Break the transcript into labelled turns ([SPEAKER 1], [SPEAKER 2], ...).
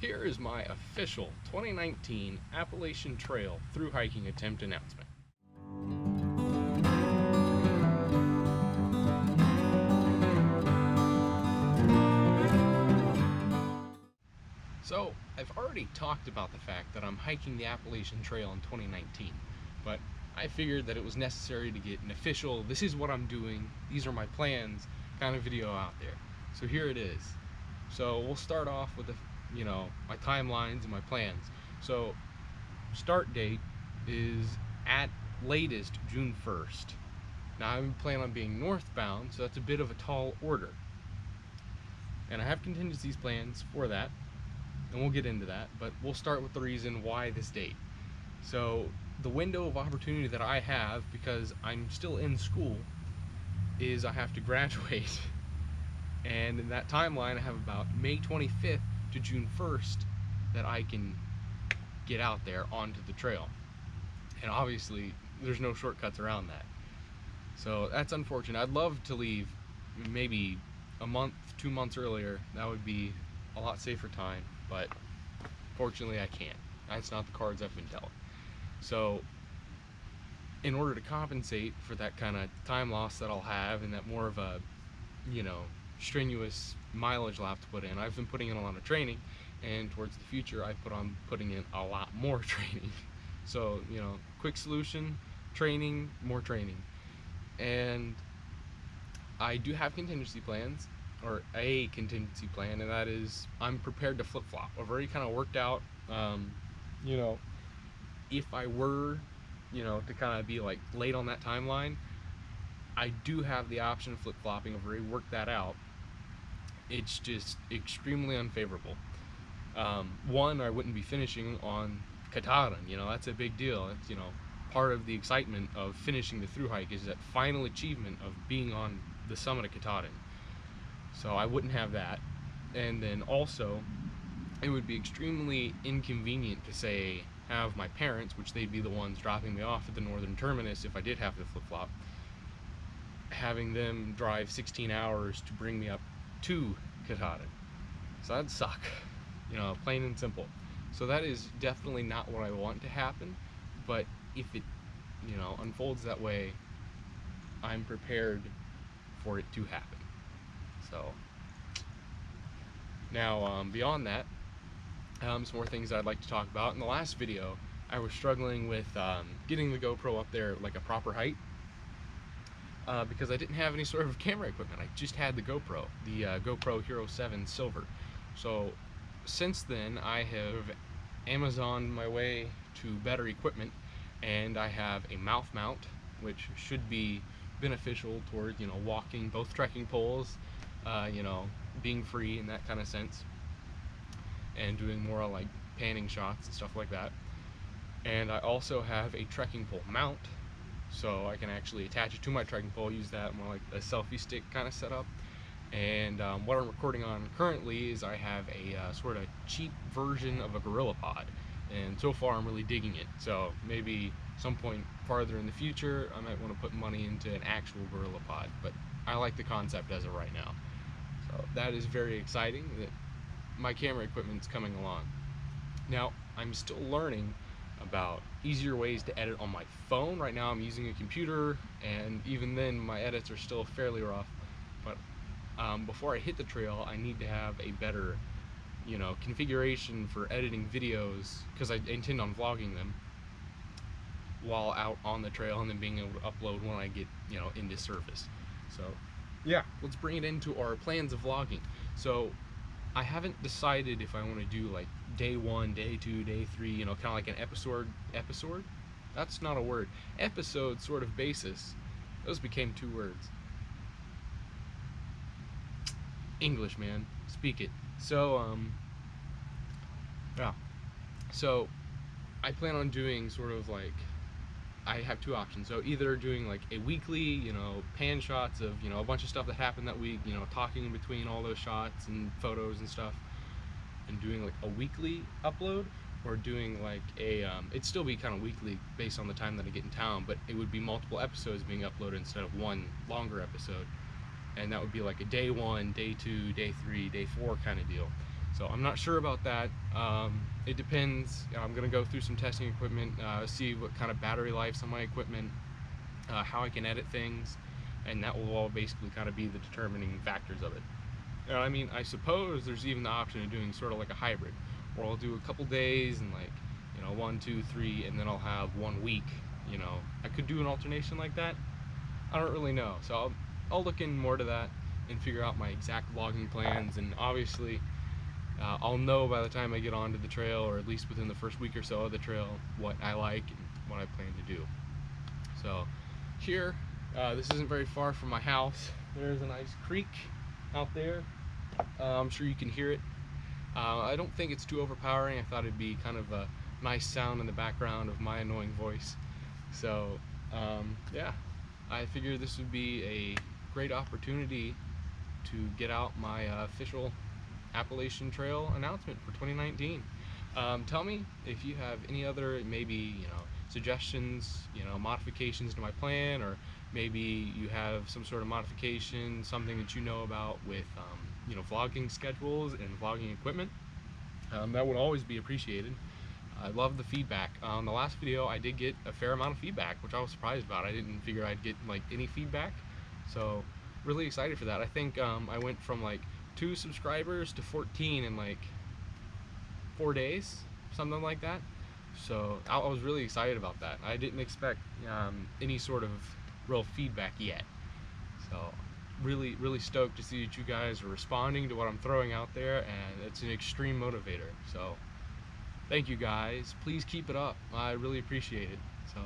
[SPEAKER 1] Here is my official 2019 Appalachian Trail through hiking attempt announcement. So, I've already talked about the fact that I'm hiking the Appalachian Trail in 2019, but I figured that it was necessary to get an official, this is what I'm doing, these are my plans, kind of video out there. So here it is. So we'll start off with my timelines and my plans. So start date is at latest June 1st. Now I plan on being northbound, so that's a bit of a tall order. And I have contingencies plans for that, and we'll get into that, but we'll start with the reason why this date. So the window of opportunity that I have, because I'm still in school, is I have to graduate. And in that timeline, I have about May 25th to June 1st that I can get out there onto the trail. And obviously, there's no shortcuts around that. So that's unfortunate. I'd love to leave maybe a month, 2 months earlier. That would be a lot safer time, but fortunately I can't. That's not the cards I've been dealt. So in order to compensate for that kind of time loss that I'll have and that more of a, strenuous mileage I'll have to put in, I've been putting in a lot of training, and towards the future I put on putting in a lot more training. So, quick solution, training, more training. And I do have contingency plans, or a contingency plan, and that is I'm prepared to flip-flop. I've already kind of worked out, if I were, to kind of be like late on that timeline, I do have the option of flip-flopping. I've already worked that out. It's just extremely unfavorable. One, I wouldn't be finishing on Katahdin. That's a big deal. It's, part of the excitement of finishing the thru hike is that final achievement of being on the summit of Katahdin. So I wouldn't have that. And then also, it would be extremely inconvenient to say have my parents, which they'd be the ones dropping me off at the northern terminus if I did have to flip-flop, having them drive 16 hours to bring me up to Katahdin. So that'd suck, plain and simple. So that is definitely not what I want to happen, but if it, unfolds that way, I'm prepared for it to happen. So now, beyond that, some more things I'd like to talk about. In the last video, I was struggling with getting the GoPro up there like a proper height, because I didn't have any sort of camera equipment. I just had the GoPro, the GoPro Hero 7 Silver. So since then, I have Amazoned my way to better equipment, and I have a mouth mount, which should be beneficial toward, walking both trekking poles, being free in that kind of sense, and doing more like panning shots and stuff like that. And I also have a trekking pole mount, so I can actually attach it to my trekking pole, use that more like a selfie stick kind of setup. And what I'm recording on currently is I have a sort of cheap version of a GorillaPod, and so far I'm really digging it. So maybe some point farther in the future I might want to put money into an actual GorillaPod, but I like the concept as of right now. So that is very exciting that my camera equipment's coming along. Now, I'm still learning about easier ways to edit on my phone. Right now I'm using a computer, and even then my edits are still fairly rough. But before I hit the trail, I need to have a better, configuration for editing videos, because I intend on vlogging them while out on the trail, and then being able to upload when I get, into service. So yeah, let's bring it into our plans of vlogging. So I haven't decided if I want to do like day 1, day 2, day 3, kind of like an episode, that's not a word, episode sort of basis. Those became 2 words. English, man, speak it. So yeah, so I plan on doing sort of like, I have 2 options. So either doing like a weekly, pan shots of, a bunch of stuff that happened that week, talking in between all those shots and photos and stuff, and doing like a weekly upload, or doing like a, it'd still be kind of weekly based on the time that I get in town, but it would be multiple episodes being uploaded instead of one longer episode. And that would be like a day 1, day 2, day 3, day 4 kind of deal. So I'm not sure about that. It depends. I'm gonna go through some testing equipment, see what kind of battery life's on my equipment, how I can edit things, and that will all basically kind of be the determining factors of it. I mean, I suppose there's even the option of doing sort of like a hybrid, where I'll do a couple days and like, 1, 2, 3, and then I'll have 1 week. I could do an alternation like that. I don't really know, so I'll look in more to that and figure out my exact vlogging plans, and obviously I'll know by the time I get onto the trail, or at least within the first week or so of the trail, what I like and what I plan to do. So here, this isn't very far from my house. There's a nice creek out there. I'm sure you can hear it. I don't think it's too overpowering. I thought it'd be kind of a nice sound in the background of my annoying voice. So yeah, I figured this would be a great opportunity to get out my official Appalachian Trail announcement for 2019. Tell me if you have any other, maybe, suggestions, modifications to my plan, or maybe you have some sort of modification, something that you know about with, vlogging schedules and vlogging equipment. That would always be appreciated. I love the feedback. On the last video, I did get a fair amount of feedback, which I was surprised about. I didn't figure I'd get like any feedback, so really excited for that. I think I went from like 2 subscribers to 14 in like 4 days, something like that. So I was really excited about that. I didn't expect any sort of real feedback yet. So really stoked to see that you guys are responding to what I'm throwing out there, and it's an extreme motivator. So thank you guys. Please keep it up. I really appreciate it. So